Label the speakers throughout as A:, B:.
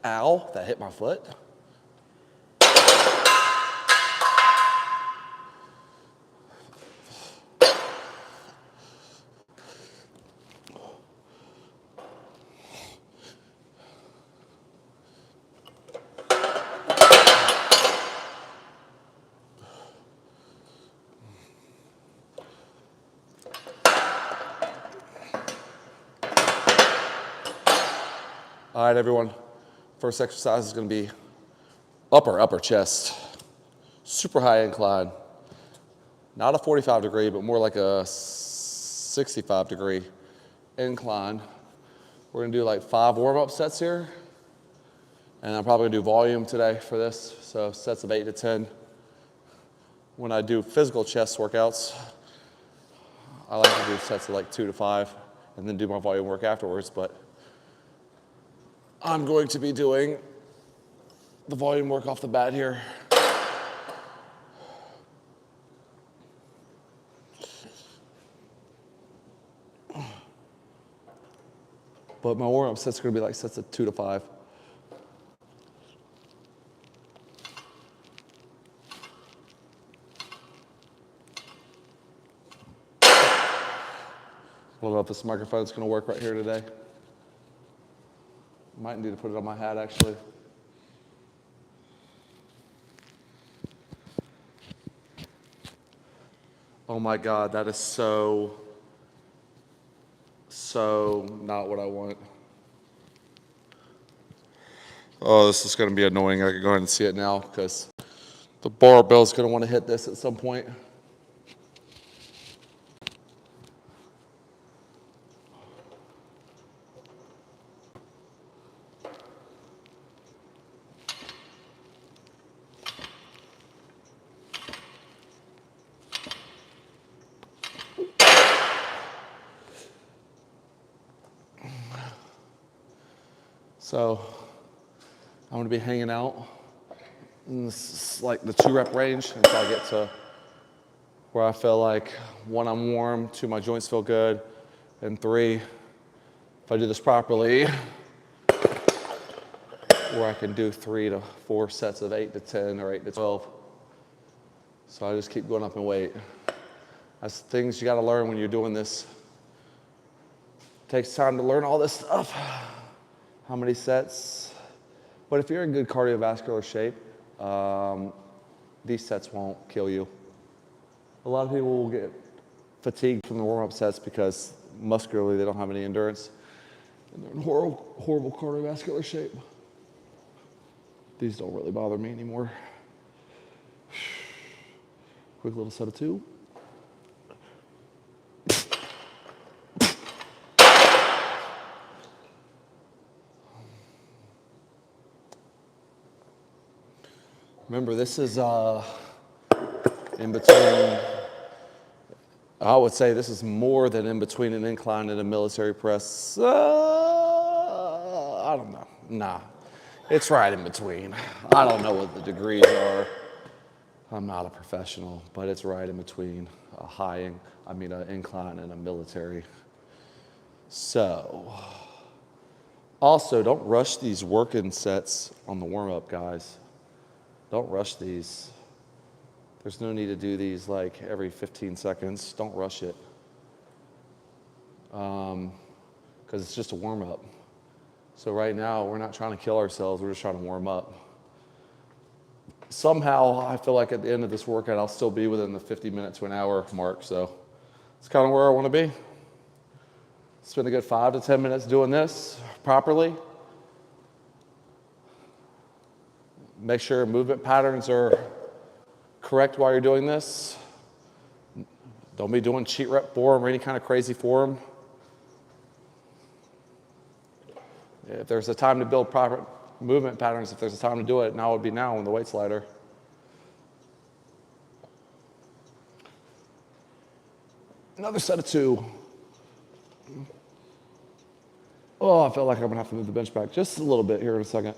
A: Ow, that hit my foot. All right, everyone. First exercise is going to be upper chest. Super high incline. Not a 45 degree, but more like a 65 degree incline. We're going to do like 5 warm-up sets here. And I'm probably going to do volume today for this. So sets of 8 to 10. When I do physical chest workouts, I like to do sets of like 2 to 5 and then do my volume work afterwards. But I'm going to be doing the volume work off the bat here. But my warm-up sets are going to be like sets of 2 to 5. I don't know if this microphone's going to work right here today. Might need to put it on my hat, actually. Oh my God, that is so not what I want. Oh, this is going to be annoying. I can go ahead and see it now because the barbell is going to want to hit this at some point. So I'm going to be hanging out in this, like the 2-rep range until I get to where I feel like 1, I'm warm, 2, my joints feel good, and 3, if I do this properly, where I can do 3 to 4 sets of 8 to 10 or 8 to 12. So I just keep going up in weight. That's things you got to learn when you're doing this. It takes time to learn all this stuff. How many sets? But if you're in good cardiovascular shape, these sets won't kill you. A lot of people will get fatigued from the warm-up sets because muscularly they don't have any endurance and they're in horrible cardiovascular shape. These don't really bother me anymore. Quick little set of 2. Remember, this is in between, I would say this is more than in between an incline and a military press. I don't know. Nah, it's right in between. I don't know what the degrees are. I'm not a professional, but it's right in between an incline and a military. So, also, don't rush these working sets on the warm-up, guys. Don't rush these. There's no need to do these like every 15 seconds. Don't rush it. Because it's just a warm-up. So right now, we're not trying to kill ourselves. We're just trying to warm up. Somehow, I feel like at the end of this workout, I'll still be within the 50 minute to an hour mark. So it's kind of where I want to be. Spend a good 5 to 10 minutes doing this properly. Make sure movement patterns are correct while you're doing this. Don't be doing cheat rep form or any kind of crazy form. If there's a time to build proper movement patterns, if there's a time to do it, now would be now on the weight slider. Another set of 2. Oh, I feel like I'm going to have to move the bench back just a little bit here in a second.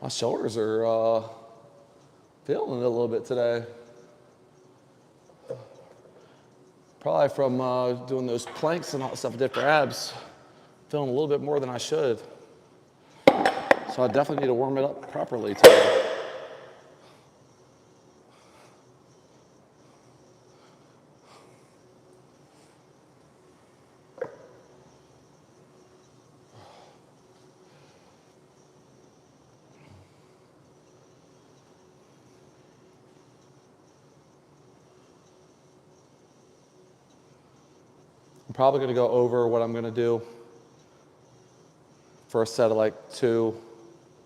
A: My shoulders are feeling it a little bit today. Probably from doing those planks and all that stuff I did for abs. Feeling a little bit more than I should. So I definitely need to warm it up properly today. I'm probably going to go over what I'm going to do for a set of like 2.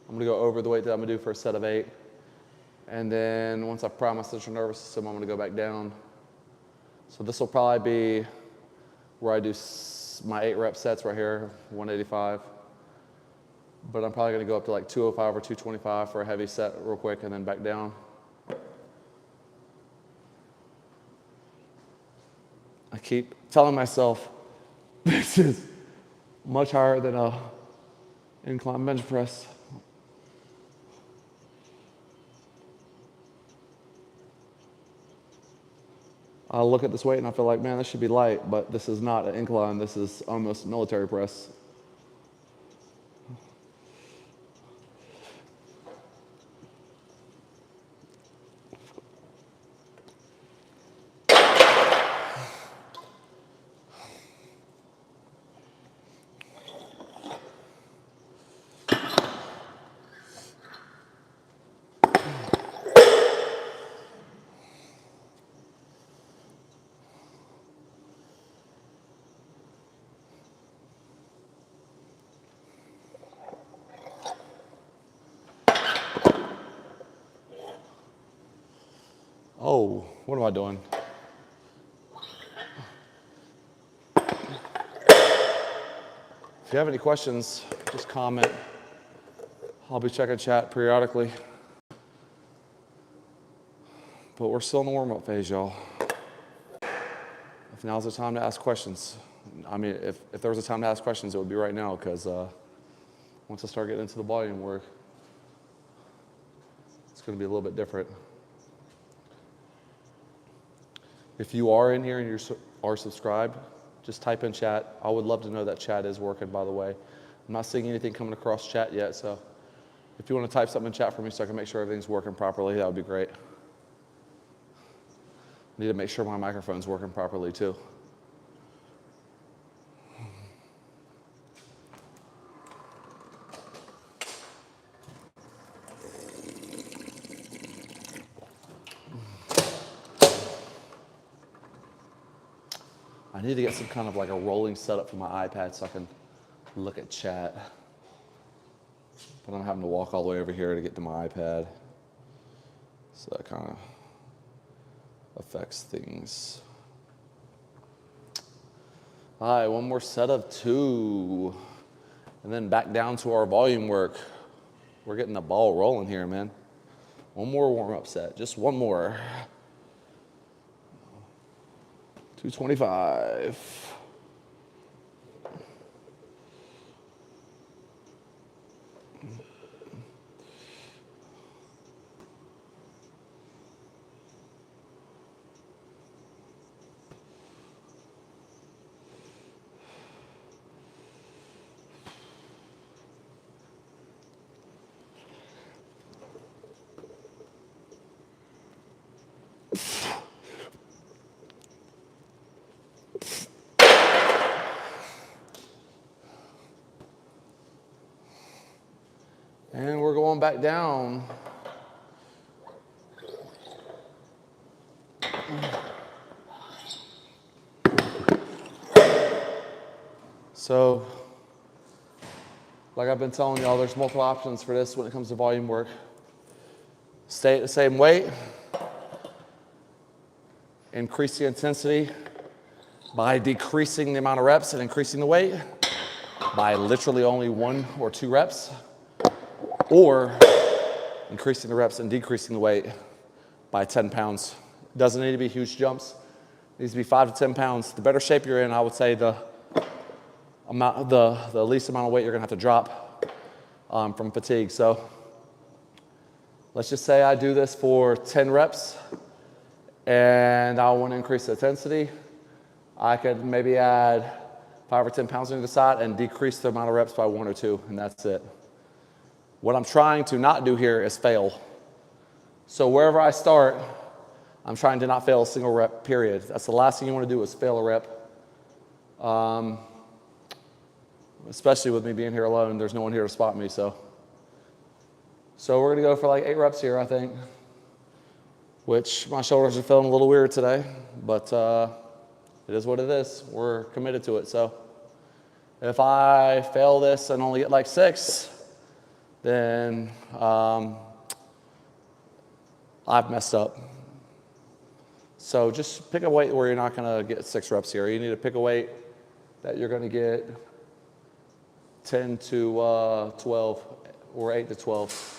A: I'm going to go over the weight that I'm going to do for a set of 8. And then once I prime my central nervous system, I'm going to go back down. So this will probably be where I do my 8 rep sets right here, 185. But I'm probably going to go up to like 205 or 225 for a heavy set real quick and then back down. I keep telling myself this is much higher than a incline bench press. I look at this weight and I feel like, man, this should be light, but this is not an incline. This is almost military press. Oh, what am I doing? If you have any questions, just comment. I'll be checking chat periodically. But we're still in the warm-up phase, y'all. If now's the time to ask questions, I mean, if there was a time to ask questions, it would be right now, because once I start getting into the volume work, it's going to be a little bit different. If you are in here and you are subscribed, just type in chat. I would love to know that chat is working, by the way. I'm not seeing anything coming across chat yet, so if you want to type something in chat for me so I can make sure everything's working properly, that would be great. I need to make sure my microphone's working properly too. I need to get some kind of like a rolling setup for my iPad so I can look at chat. But I'm having to walk all the way over here to get to my iPad. So that kind of affects things. All right, one more set of 2. And then back down to our volume work. We're getting the ball rolling here, man. One more warm-up set, just one more. 225. And we're going back down. So, like I've been telling y'all, there's multiple options for this when it comes to volume work. Stay at the same weight. Increase the intensity by decreasing the amount of reps and increasing the weight by literally only 1 or 2 reps. Or increasing the reps and decreasing the weight by 10 pounds. Doesn't need to be huge jumps. It needs to be 5 to 10 pounds. The better shape you're in, I would say the least amount of weight you're gonna have to drop from fatigue. So Let's just say I do this for 10 reps and I want to increase the intensity. I could maybe add 5 or 10 pounds on the side and decrease the amount of reps by 1 or 2, and that's it. What I'm trying to not do here is fail. So wherever I start, I'm trying to not fail a single rep, period. That's the last thing you want to do is fail a rep. Especially with me being here alone, there's no one here to spot me, so we're gonna go for like 8 reps here, I think, which my shoulders are feeling a little weird today, but it is what it is. We're committed to it. So if I fail this and only get like 6, then I've messed up. So just pick a weight where you're not gonna get 6 reps here. You need to pick a weight that you're gonna get 10 to 12 or 8 to 12.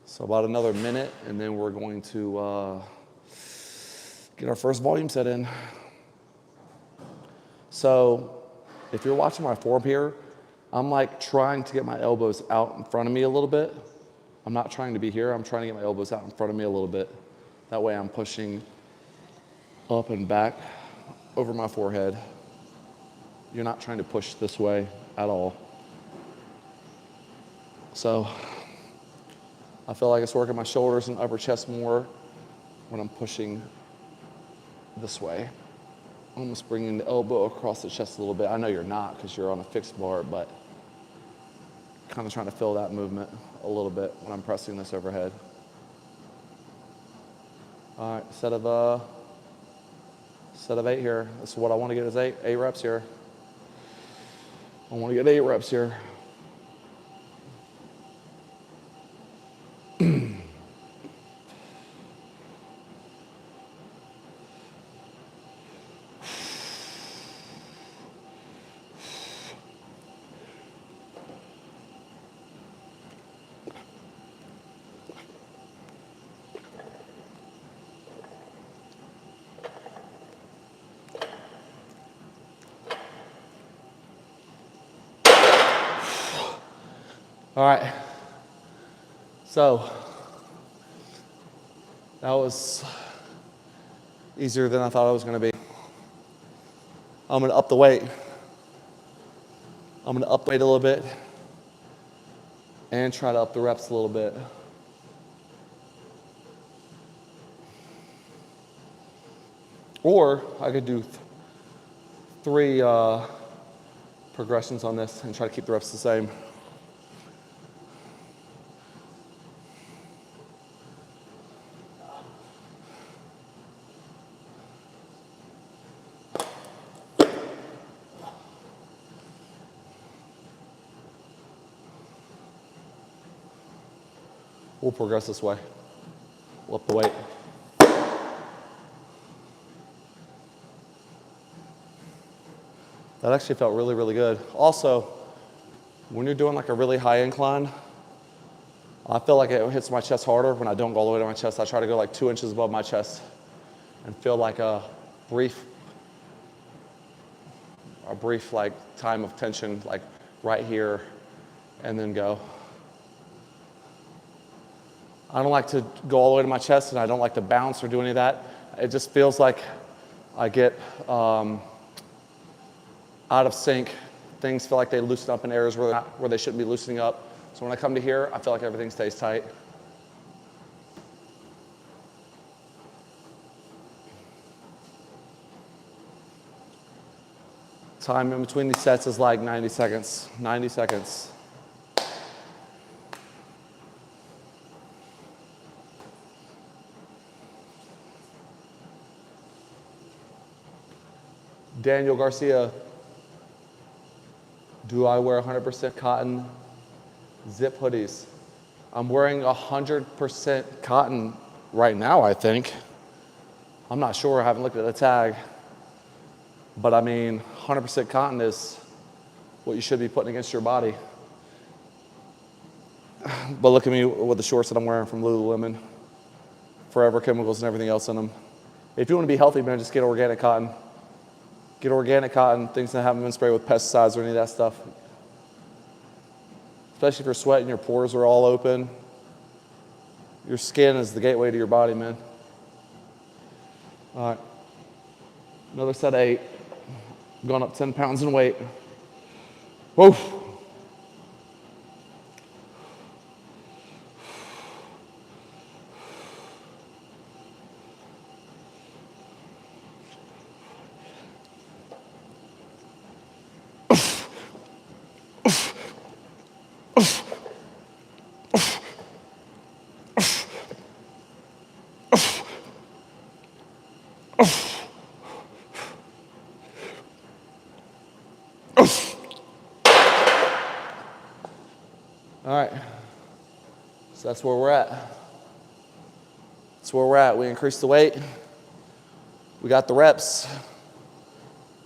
A: So about another minute, and then we're going to get our first volume set in. So if you're watching my form here, I'm like trying to get my elbows out in front of me a little bit. I'm not trying to be here. I'm trying to get my elbows out in front of me a little bit. That way I'm pushing up and back over my forehead. You're not trying to push this way at all. So I feel like it's working my shoulders and upper chest more when I'm pushing this way. Almost bringing the elbow across the chest a little bit. I know you're not because you're on a fixed bar, but kind of trying to feel that movement a little bit when I'm pressing this overhead. All right, set of 8 here. This is what I want to get is 8 reps here. I want to get 8 reps here. All right, so that was easier than I thought it was gonna be. I'm gonna up the weight. I'm gonna up the weight a little bit and try to up the reps a little bit. Or I could do 3 progressions on this and try to keep the reps the same. We'll progress this way. We'll up the weight. That actually felt really, really good. Also, when you're doing like a really high incline, I feel like it hits my chest harder when I don't go all the way to my chest. I try to go like 2 inches above my chest and feel like a brief like time of tension, like right here, and then go. I don't like to go all the way to my chest, and I don't like to bounce or do any of that. It just feels like I get out of sync. Things feel like they loosen up in areas where they shouldn't be loosening up. So when I come to here, I feel like everything stays tight. Time in between these sets is like 90 seconds. 90 seconds. Daniel Garcia, do I wear 100% cotton zip hoodies? I'm wearing 100% cotton right now, I think. I'm not sure, I haven't looked at the tag. But I mean, 100% cotton is what you should be putting against your body. But look at me with the shorts that I'm wearing from Lululemon. Forever chemicals and everything else in them. If you want to be healthy, man, just get organic cotton. Get organic cotton, things that haven't been sprayed with pesticides or any of that stuff. especially if you're sweating, your pores are all open. Your skin is the gateway to your body, man. All right, another set of 8. Gone up 10 pounds in weight. Whoa. All right, so that's where we're at. That's where we're at. We increased the weight. We got the reps.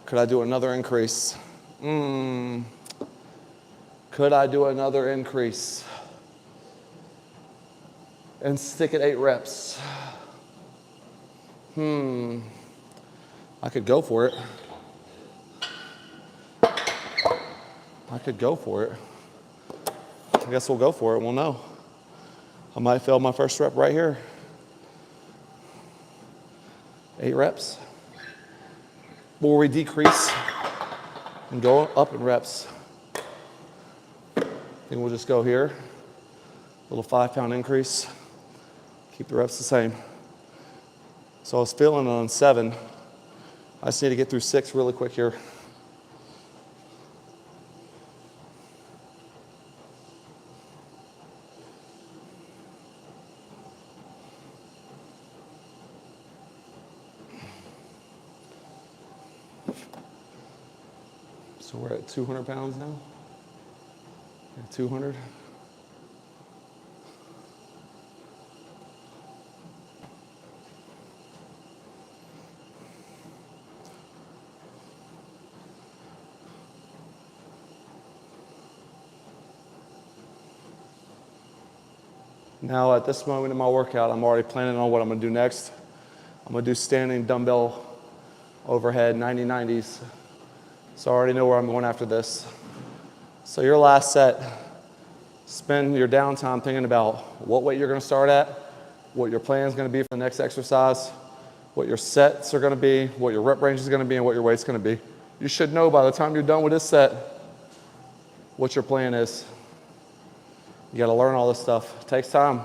A: Could I do another increase? Could I do another increase? And stick at 8 reps? I could go for it. I could go for it. I guess we'll go for it. We'll know. I might fail my first rep right here. 8 reps. Or we decrease and go up in reps. I think we'll just go here. Little 5-pound increase. Keep the reps the same. So I was feeling it on 7. I just need to get through 6 really quick here. So we're at 200 pounds now. 200. Now at this moment in my workout, I'm already planning on what I'm gonna do next. I'm gonna do standing dumbbell overhead 90-90s. So I already know where I'm going after this. So your last set, spend your downtime thinking about what weight you're gonna start at, what your plan is gonna be for the next exercise, what your sets are gonna be, what your rep range is gonna be, and what your weight's gonna be. You should know by the time you're done with this set what your plan is. You gotta learn all this stuff. It takes time.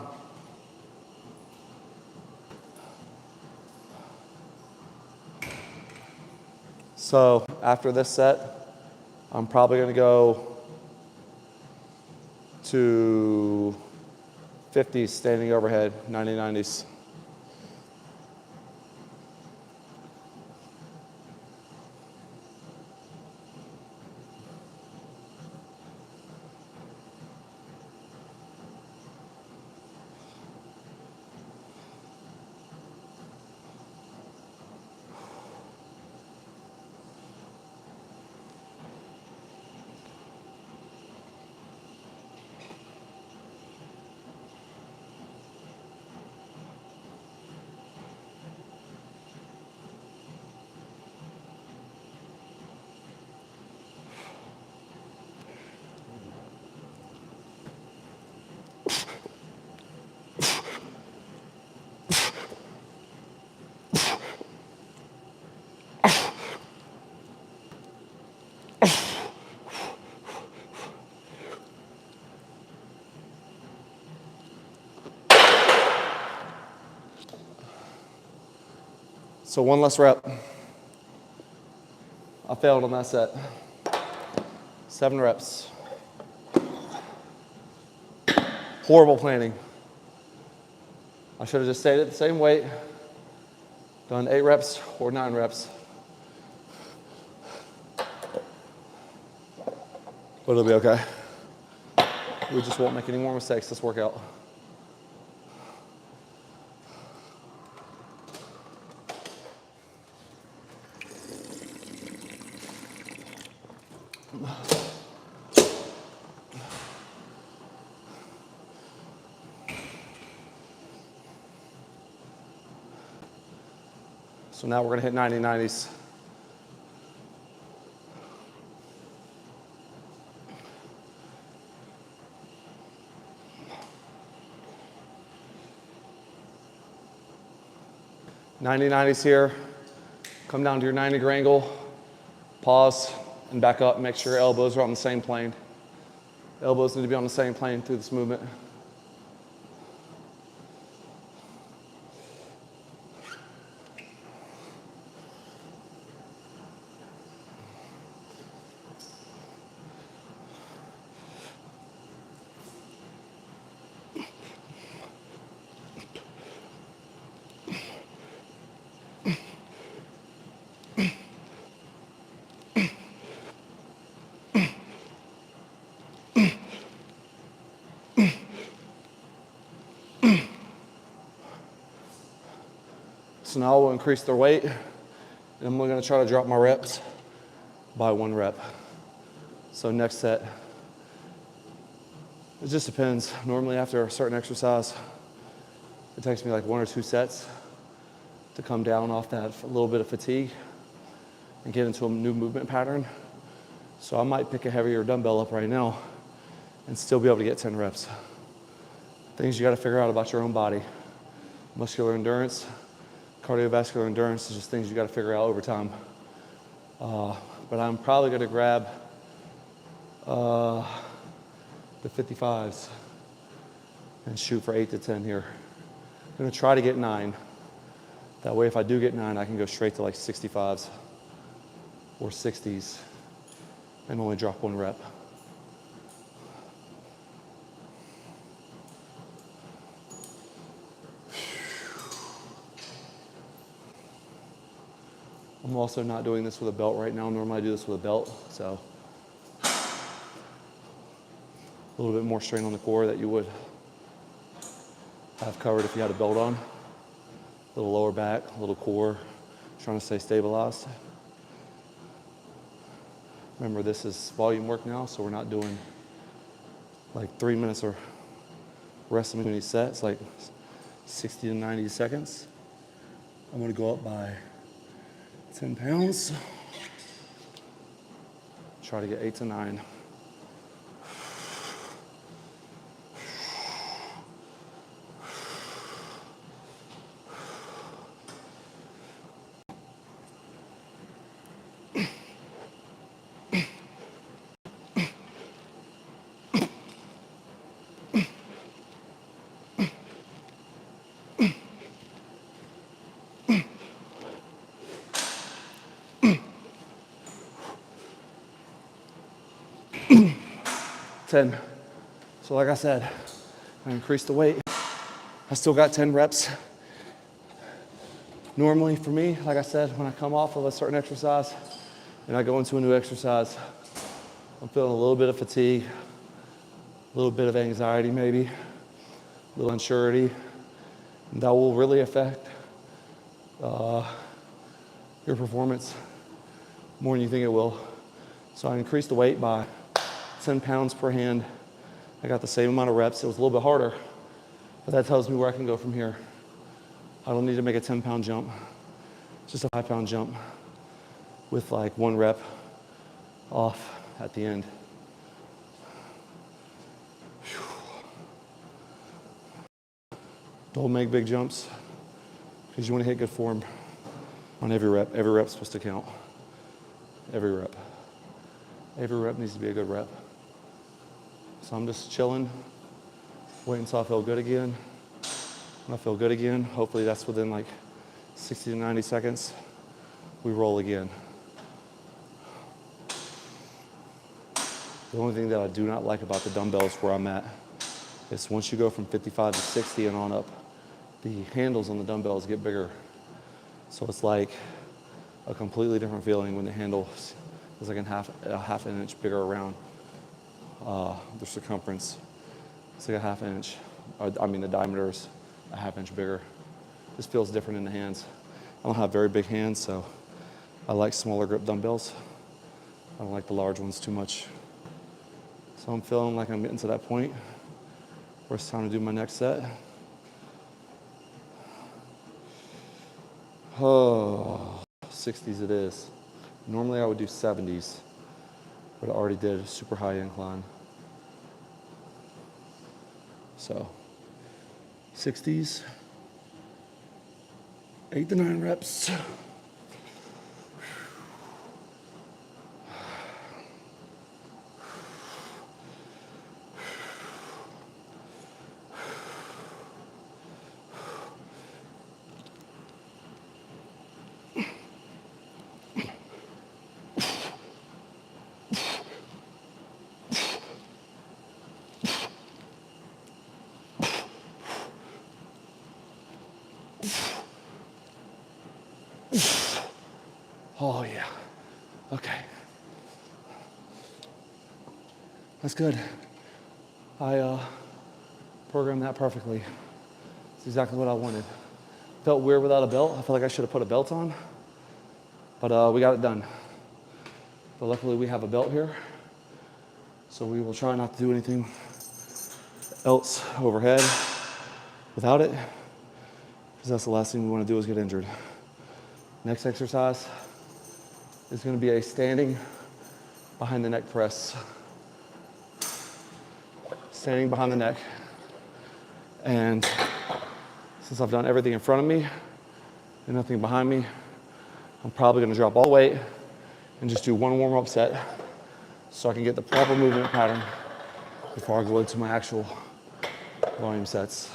A: So after this set, I'm probably gonna go to 50s standing overhead, 90-90s. So one less rep. I failed on that set. 7 reps. Horrible planning. I should have just stayed at the same weight, done 8 reps or 9 reps. But it'll be okay. We just won't make any more mistakes this workout. So now we're gonna hit 90-90s. 90-90s here. Come down to your 90-degree angle, pause, and back up. Make sure your elbows are on the same plane. Elbows need to be on the same plane through this movement. So now we'll increase their weight, and I'm gonna try to drop my reps by 1 rep. So next set, it just depends. Normally after a certain exercise, it takes me like 1 or 2 sets to come down off that little bit of fatigue and get into a new movement pattern. So I might pick a heavier dumbbell up right now and still be able to get 10 reps. Things you gotta figure out about your own body. Muscular endurance, cardiovascular endurance is just things you got to figure out over time. But I'm probably going to grab the 55s and shoot for 8 to 10 here. I'm going to try to get 9. That way, if I do get 9, I can go straight to like 65s or 60s and only drop 1 rep. I'm also not doing this with a belt right now. Normally I do this with a belt, so a little bit more strain on the core that you would have covered if you had a belt on. A little lower back, a little core, trying to stay stabilized. Remember, this is volume work now, so we're not doing like 3 minutes of rest in between these sets, like 60 to 90 seconds. I'm gonna go up by 10 pounds. Try to get 8 to 9. So like I said, I increased the weight. I still got 10 reps. Normally for me, like I said, when I come off of a certain exercise and I go into a new exercise, I'm feeling a little bit of fatigue, a little bit of anxiety maybe, a little unsurety. And that will really affect your performance more than you think it will. So I increased the weight by 10 pounds per hand. I got the same amount of reps. It was a little bit harder, but that tells me where I can go from here. I don't need to make a 10-pound jump, just a 5-pound jump with like 1 rep off at the end. Don't make big jumps because you want to hit good form on every rep. Every rep's supposed to count. Every rep. Every rep needs to be a good rep. So I'm just chilling, waiting until I feel good again. When I feel good again, hopefully that's within like 60 to 90 seconds, we roll again. The only thing that I do not like about the dumbbells where I'm at is once you go from 55 to 60 and on up, the handles on the dumbbells get bigger. So it's like a completely different feeling when the handle is like a half an inch bigger around the circumference. It's like a half inch. The diameter is a half inch bigger. This feels different in the hands. I don't have very big hands, so I like smaller grip dumbbells. I don't like the large ones too much. So I'm feeling like I'm getting to that point where it's time to do my next set. Oh, 60s it is. Normally I would do 70s, but I already did a super high incline. So, 60s. 8 to 9 reps. Oh yeah, okay. That's good. I programmed that perfectly. It's exactly what I wanted. Felt weird without a belt. I felt like I should have put a belt on, but we got it done. But luckily we have a belt here, so we will try not to do anything else overhead without it, because that's the last thing we want to do is get injured. Next exercise is going to be a standing behind the neck press. Standing behind the neck. And since I've done everything in front of me and nothing behind me, I'm probably going to drop all the weight and just do one warm-up set so I can get the proper movement pattern before I go into my actual volume sets.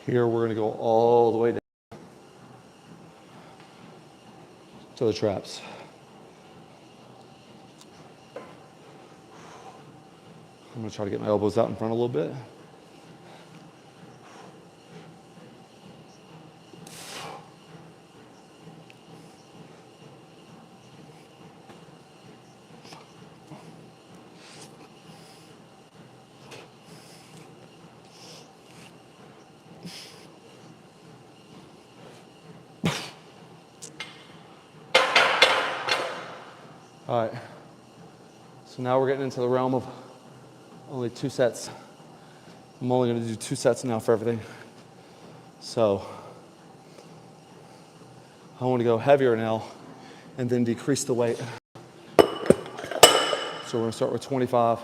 A: Here we're gonna go all the way down to the traps. I'm gonna try to get my elbows out in front a little bit. All right, so now we're getting into the realm of only 2 sets. I'm only gonna do 2 sets now for everything. So I wanna go heavier now and then decrease the weight. So we're gonna start with 25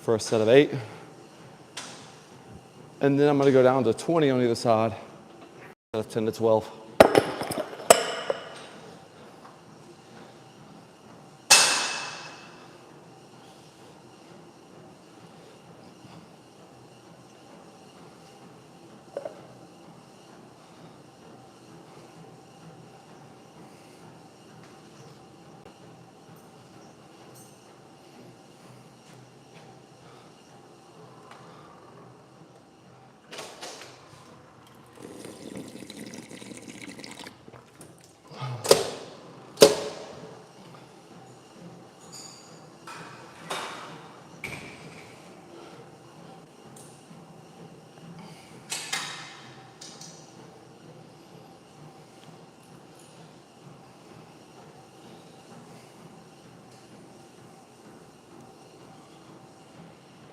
A: for a set of 8. And then I'm gonna go down to 20 on either side, of 10 to 12.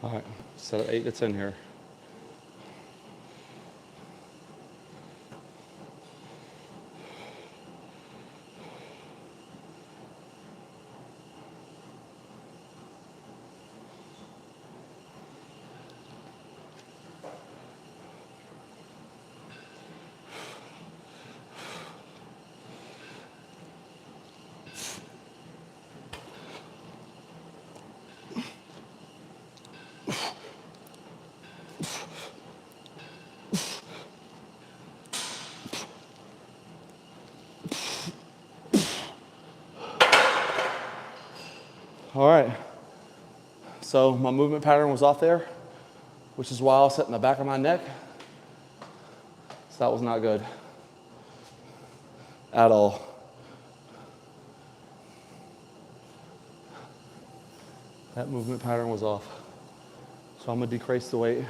A: All right, set of 8 to 10 here. All right, so my movement pattern was off there, which is why I was setting the back of my neck. So that was not good at all. That movement pattern was off. So I'm gonna decrease the weight.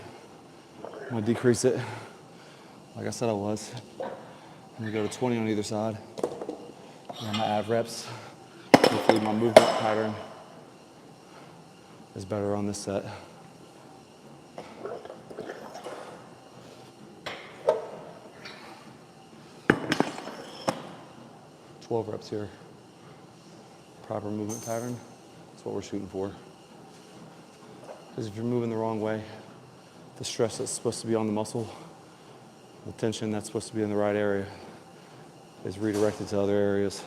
A: I'm gonna decrease it, like I said I was. I'm gonna go to 20 on either side. And I'm gonna add reps. Hopefully my movement pattern is better on this set. 12 reps here. Proper movement pattern. That's what we're shooting for. Because if you're moving the wrong way, the stress that's supposed to be on the muscle, the tension that's supposed to be in the right area, is redirected to other areas.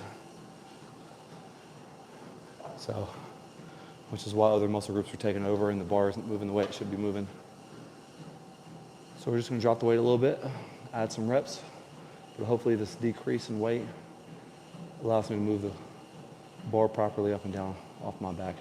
A: So, which is why other muscle groups are taking over and the bar isn't moving the way it should be moving. So we're just gonna drop the weight a little bit, add some reps, but hopefully this decrease in weight allows me to move the bar properly up and down off my back.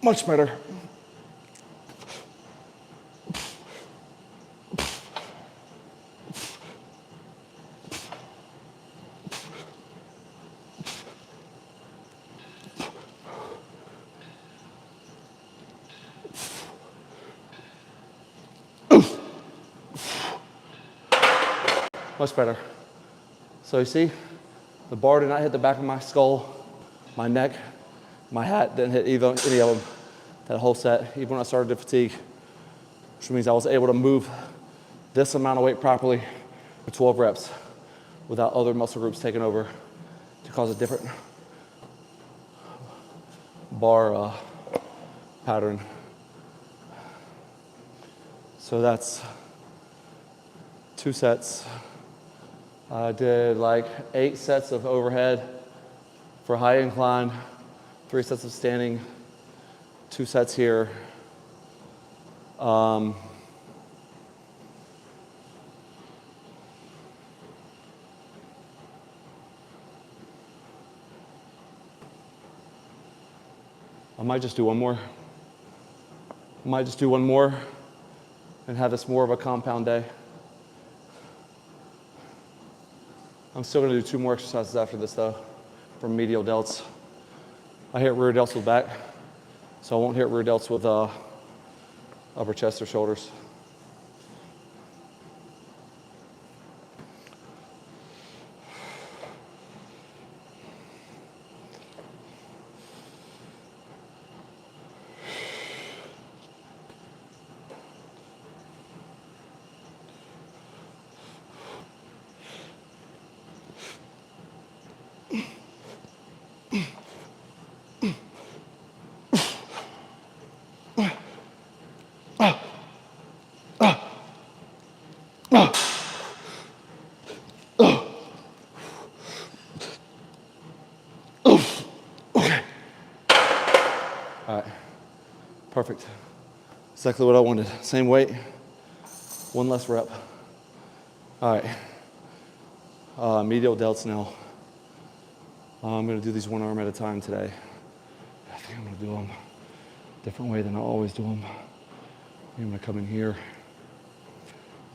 A: Much better. Much better. So you see, the bar did not hit the back of my skull, my neck, my hat didn't hit any of them that whole set, even when I started to fatigue, which means I was able to move this amount of weight properly for 12 reps without other muscle groups taking over to cause a different bar pattern. So that's 2 sets. I did like 8 sets of overhead for high incline, 3 sets of standing, 2 sets here. I might just do one more. And have this more of a compound day. I'm still gonna do 2 more exercises after this though, from medial delts. I hit rear delts with back, so I won't hit rear delts with upper chest or shoulders. All right, perfect. Exactly what I wanted. Same weight, 1 less rep. All right, medial delts now. I'm gonna do these 1 arm at a time today. I think I'm gonna do them a different way than I always do them. I'm gonna come in here,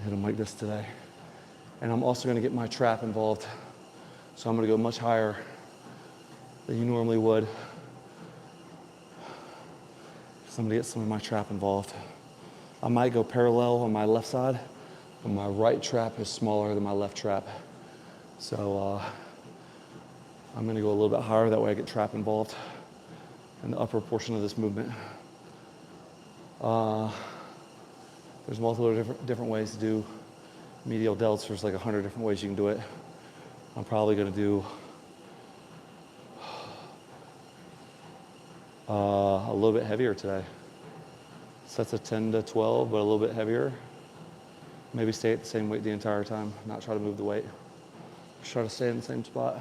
A: hit them like this today. And I'm also gonna get my trap involved. So I'm gonna go much higher than you normally would. So I'm gonna get some of my trap involved. I might go parallel on my left side, but my right trap is smaller than my left trap. So I'm gonna go a little bit higher, that way I get trap involved in the upper portion of this movement. There's multiple different ways to do medial delts. There's like 100 different ways you can do it. I'm probably gonna do a little bit heavier today. Sets of 10 to 12, but a little bit heavier. Maybe stay at the same weight the entire time, not try to move the weight. Just try to stay in the same spot.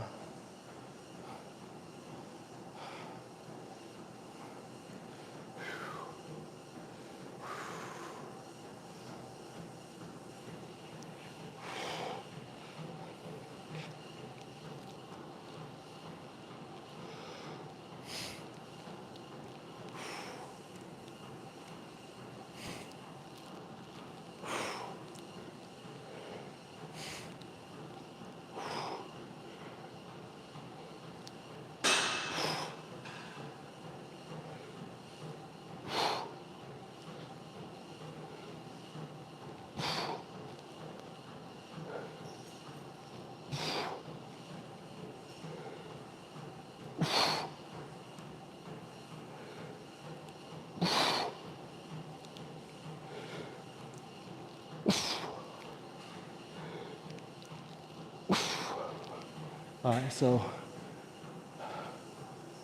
A: All right, so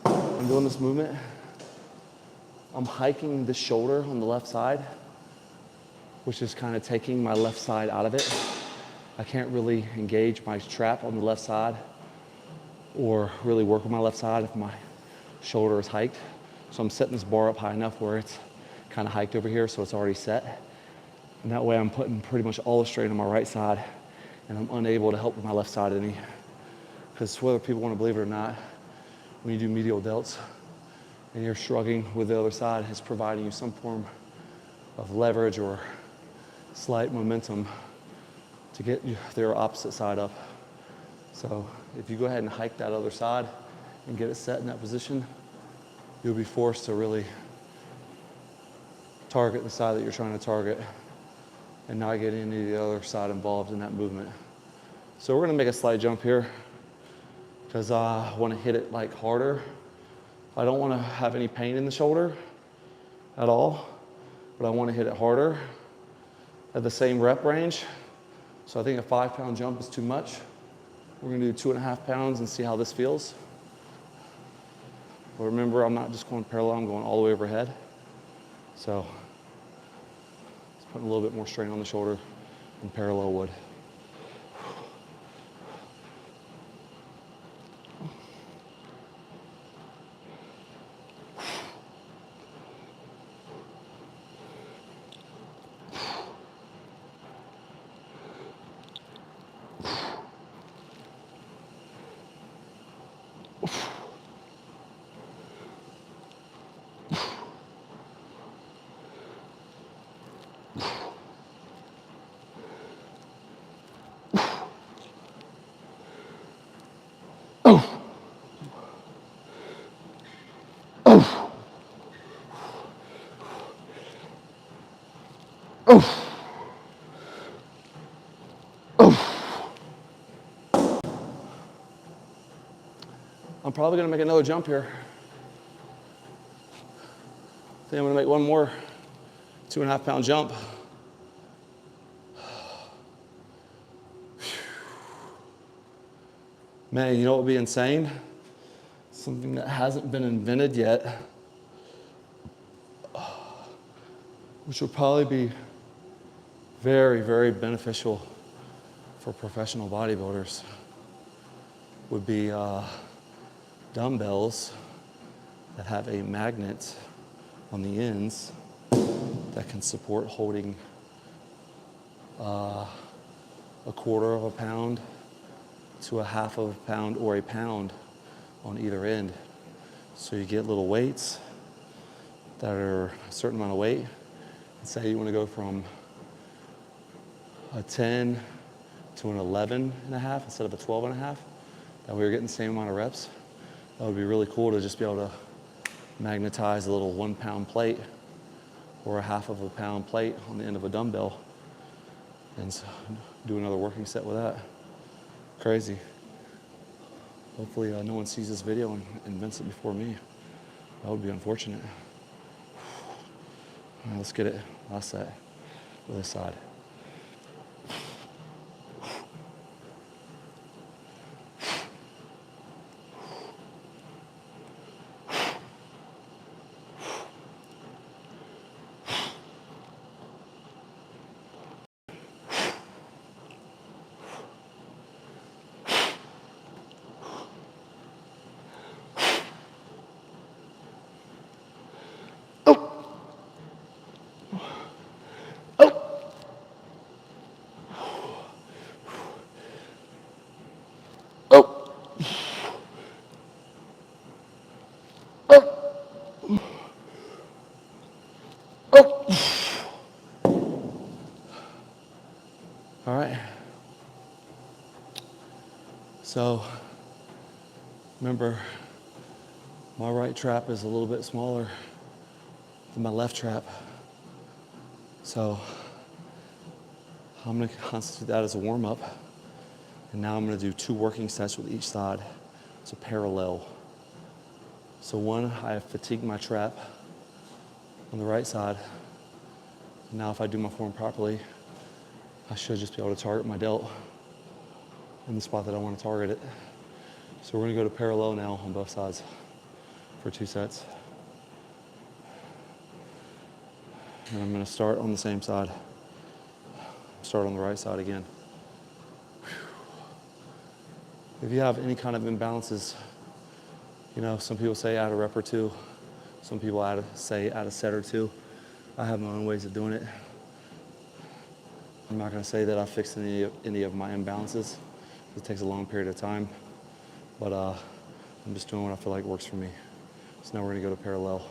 A: I'm doing this movement. I'm hiking the shoulder on the left side, which is kind of taking my left side out of it. I can't really engage my trap on the left side or really work with my left side if my shoulder is hiked. So I'm setting this bar up high enough where it's kind of hiked over here, so it's already set. And that way I'm putting pretty much all the strain on my right side, and I'm unable to help with my left side any. Because whether people want to believe it or not, when you do medial delts and you're shrugging with the other side, it's providing you some form of leverage or slight momentum to get their opposite side up. So if you go ahead and hike that other side and get it set in that position, you'll be forced to really target the side that you're trying to target and not get any of the other side involved in that movement. So we're gonna make a slight jump here because I wanna hit it like harder. I don't wanna have any pain in the shoulder at all, but I wanna hit it harder at the same rep range. So I think a 5-pound jump is too much. We're gonna do 2.5 pounds and see how this feels. But remember, I'm not just going parallel, I'm going all the way overhead. So it's putting a little bit more strain on the shoulder than parallel would. I'm probably gonna make another jump here. I think I'm gonna make one more 2.5 pound jump. Man, you know what would be insane? Something that hasn't been invented yet, which would probably be very, very beneficial for professional bodybuilders, would be dumbbells that have a magnet on the ends that can support holding a 1/4 pound to a 1/2 pound or a pound on either end. So you get little weights that are a certain amount of weight. And say you want to go from a 10 to an 11.5 instead of a 12.5. That way you're getting the same amount of reps. That would be really cool to just be able to magnetize a little 1 pound plate or a 1/2 pound plate on the end of a dumbbell and do another working set with that. Crazy. Hopefully no one sees this video and invents it before me. That would be unfortunate. All right, let's get it. Last set with this side. All right. So remember, my right trap is a little bit smaller than my left trap. So I'm gonna constitute that as a warm up. And now I'm gonna do 2 working sets with each side. It's a parallel. So one, I have fatigued my trap on the right side. Now if I do my form properly, I should just be able to target my delt in the spot that I want to target it.
B: So we're gonna go to parallel now on both sides for 2 sets. And I'm gonna start on the same side. Start on the right side again. If you have any kind of imbalances, you know, some people say add a rep or two. Some people say add a set or two. I have my own ways of doing it. I'm not gonna say that I fixed any of my imbalances. It takes a long period of time, but I'm just doing what I feel like works for me. So now we're gonna go to parallel.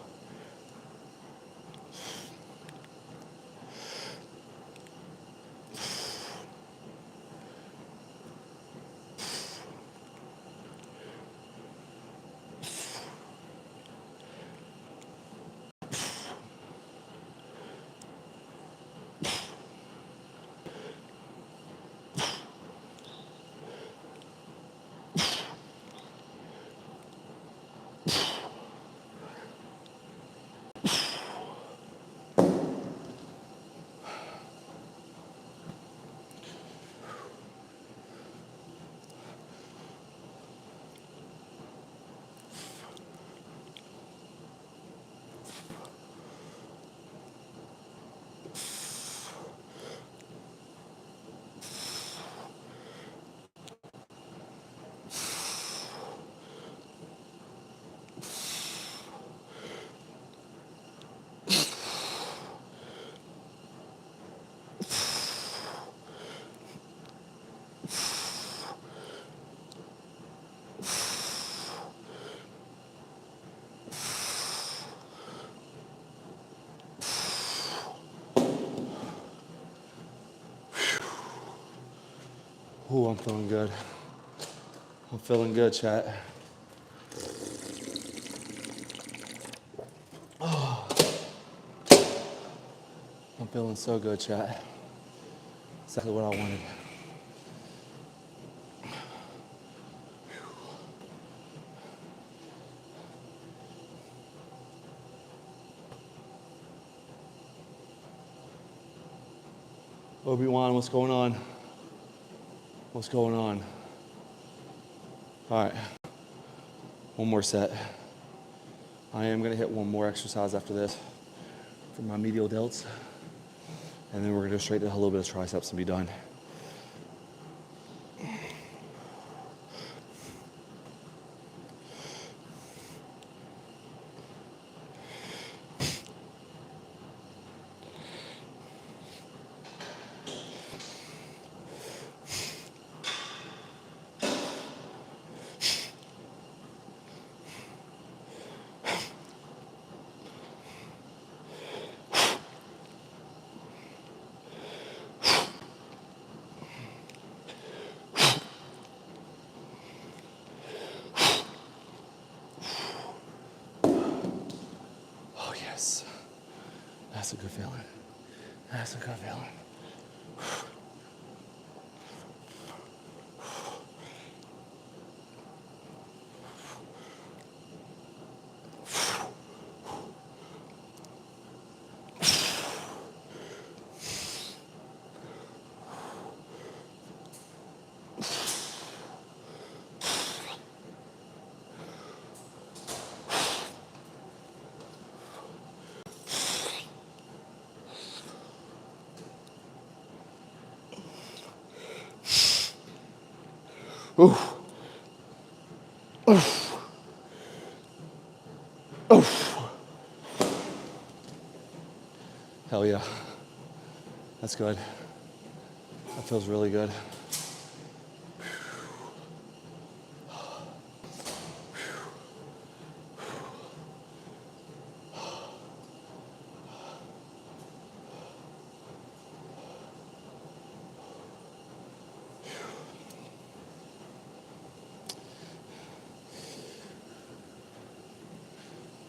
B: Ooh, I'm feeling good. I'm feeling good, chat. Oh, I'm feeling so good, chat. Exactly what I wanted. Obi-Wan, what's going on? What's going on? All right, one more set. I am gonna hit one more exercise after this for my medial delts. And then we're gonna go straight to a little bit of triceps and be done. Oh yes, that's a good feeling. That's a good feeling. Oof. Oof. Oof. Hell yeah. That's good. That feels really good.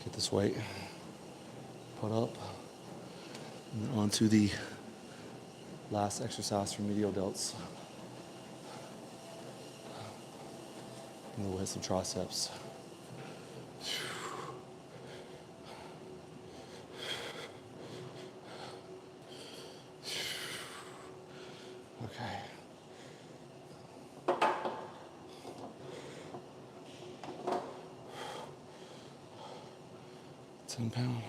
B: Get this weight put up and onto the last exercise for medial delts. And we'll hit some triceps. Okay. 10-pound.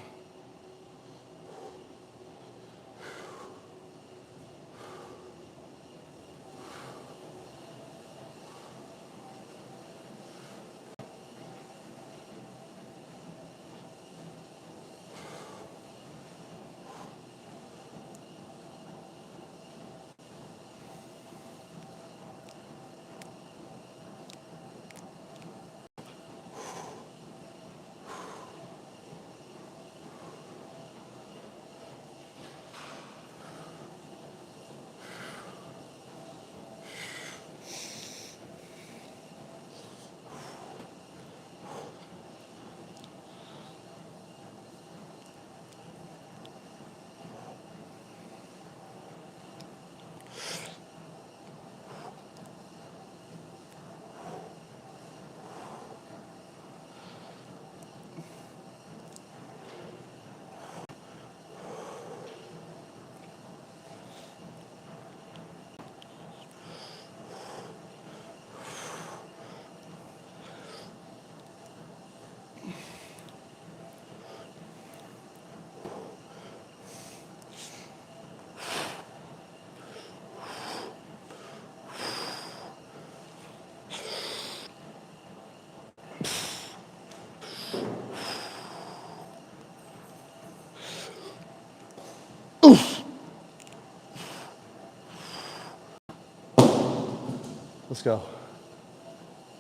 B: Let's go.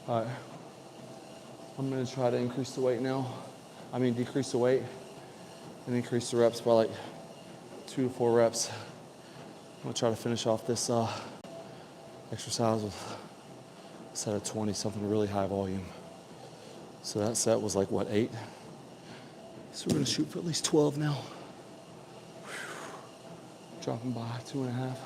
B: All right. I'm gonna try to increase the weight now. Decrease the weight and increase the reps by like 2 to 4 reps. I'm gonna try to finish off this exercise with a set of 20, something really high volume. So that set was like, what, 8? So we're gonna shoot for at least 12 now. Dropping by 2.5.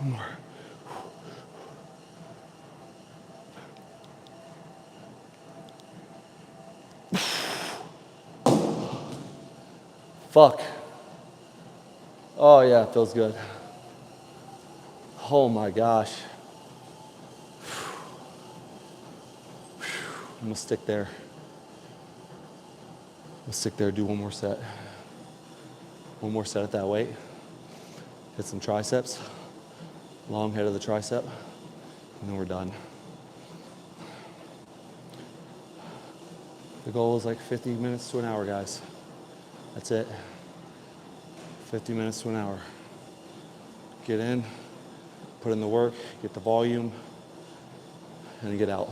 B: One more. Fuck. Oh yeah, it feels good. Oh my gosh. I'm gonna stick there. Do one more set. One more set at that weight. Hit some triceps, long head of the tricep, and then we're done. The goal is like 50 minutes to an hour, guys. That's it. 50 minutes to an hour. Get in, put in the work, get the volume, and get out.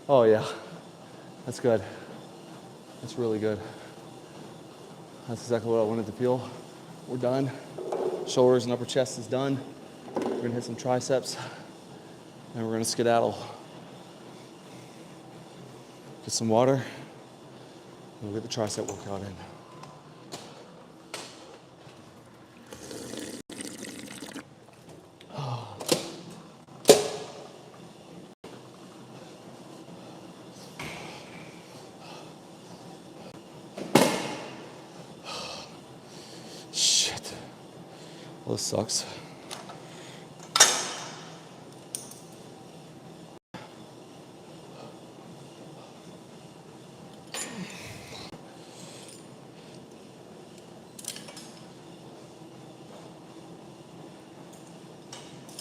B: Oh yeah, that's good. That's really good. That's exactly what I wanted to feel. We're done. Shoulders and upper chest is done. We're gonna hit some triceps and we're gonna skedaddle. Get some water and we'll get the tricep workout in. Shit. Well, this sucks.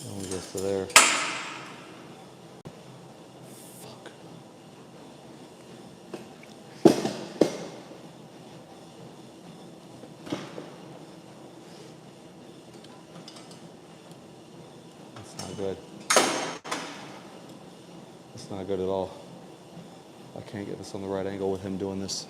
B: Only goes to there. Fuck. That's not good. That's not good at all. I can't get this on the right angle with him doing this.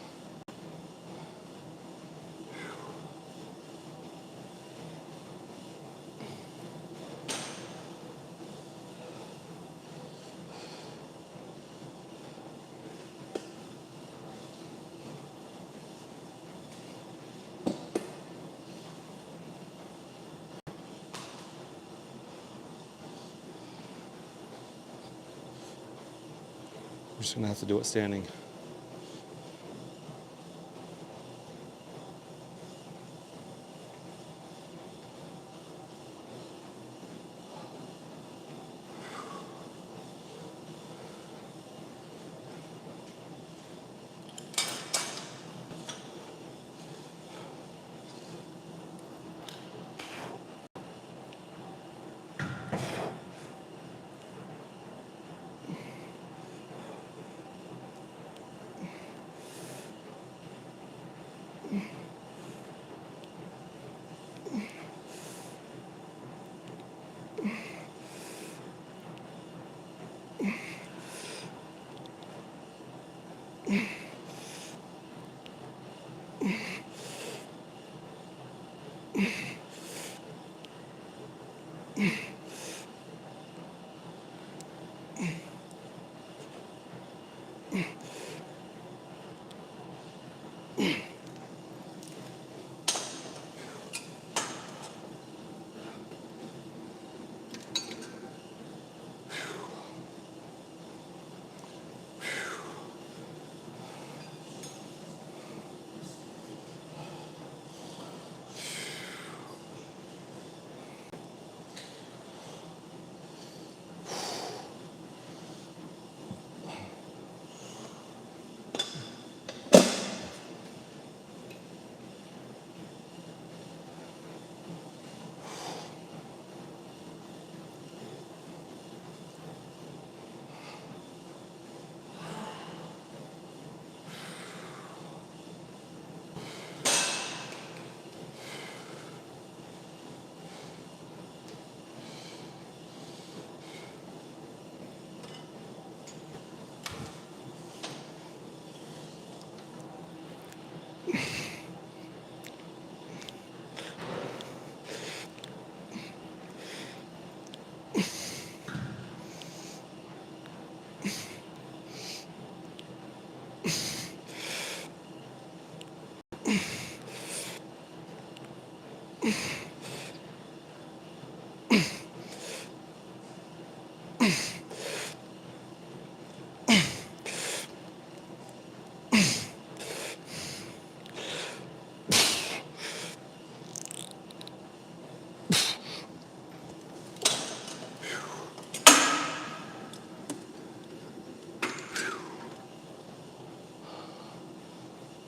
B: We're just gonna have to do it standing.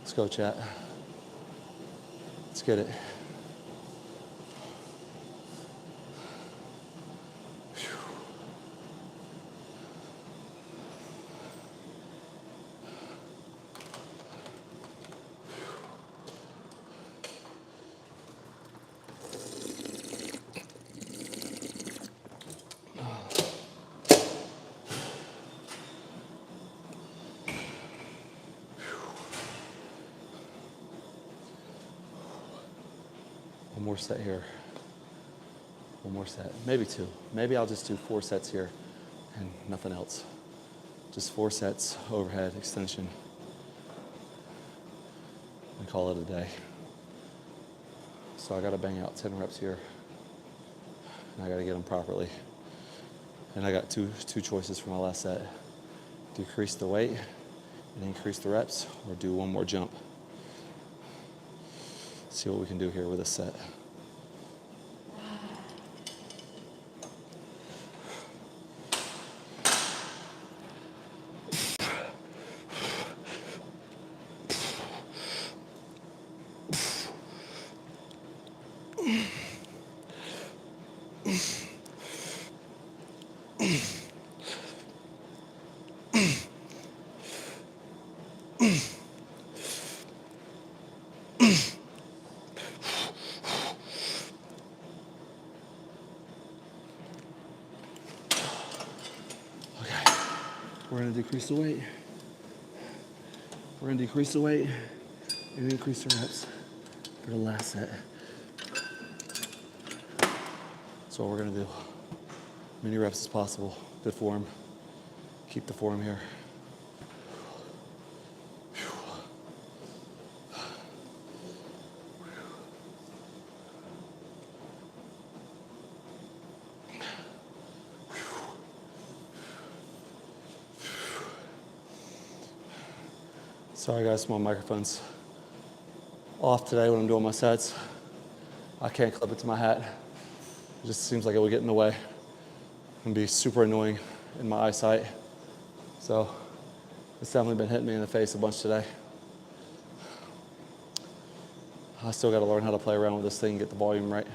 B: Let's go, chat. Let's get it. One more set here. One more set, maybe 2. Maybe I'll just do 4 sets here and nothing else. Just 4 sets, overhead, extension. And call it a day. So I gotta bang out 10 reps here. And I gotta get them properly. And I got two choices for my last set. Decrease the weight and increase the reps, or do one more jump. See what we can do here with this set. We're gonna decrease the weight. We're gonna decrease the weight and increase the reps for the last set. That's what we're gonna do. Many reps as possible. Good form. Keep the form here. Sorry guys, my microphone's off today when I'm doing my sets. I can't clip it to my hat. It just seems like it would get in the way and be super annoying in my eyesight. So it's definitely been hitting me in the face a bunch today. I still got to learn how to play around with this thing and get the volume right.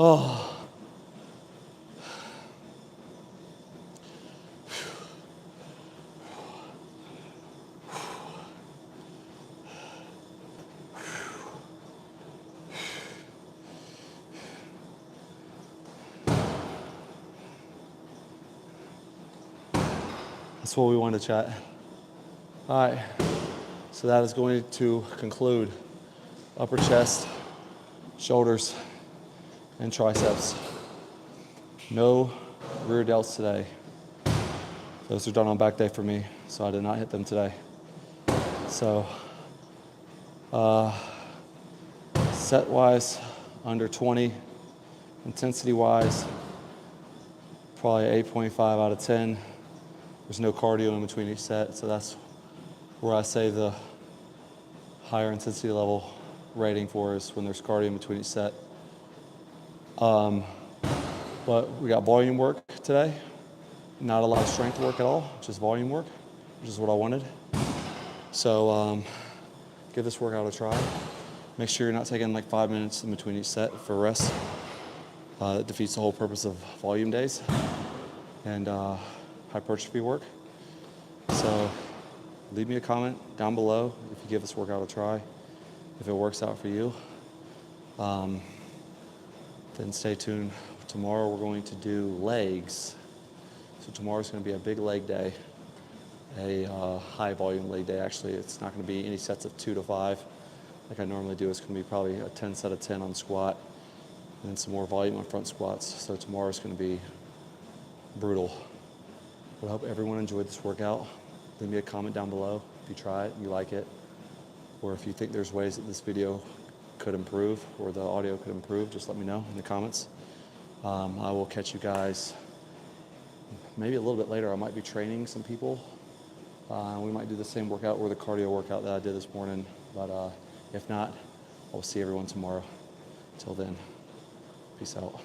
B: Oh. That's what we wanted to chat. All right, so that is going to conclude upper chest, shoulders, and triceps. No rear delts today. Those are done on back day for me, so I did not hit them today. So, set-wise, under 20. Intensity-wise, probably 8.5 out of 10. There's no cardio in between each set, so that's where I say the higher intensity level rating for is when there's cardio in between each set. But we got volume work today. Not a lot of strength work at all, just volume work, which is what I wanted. So give this workout a try. Make sure you're not taking like 5 minutes in between each set for rest. That defeats the whole purpose of volume days and hypertrophy work. So leave me a comment down below if you give this workout a try, if it works out for you. Then stay tuned. Tomorrow we're going to do legs. So tomorrow's going to be a big leg day, a high volume leg day. Actually, it's not going to be any sets of 2 to 5 like I normally do. It's going to be probably a 10 set of 10 on squat and then some more volume on front squats. So tomorrow's going to be brutal. But I hope everyone enjoyed this workout. Leave me a comment down below if you try it and you like it, or if you think there's ways that this video could improve or the audio could improve, just let me know in the comments. I will catch you guys maybe a little bit later. I might be training some people. We might do the same workout or the cardio workout that I did this morning. But if not, I'll see everyone tomorrow. Till then, peace out.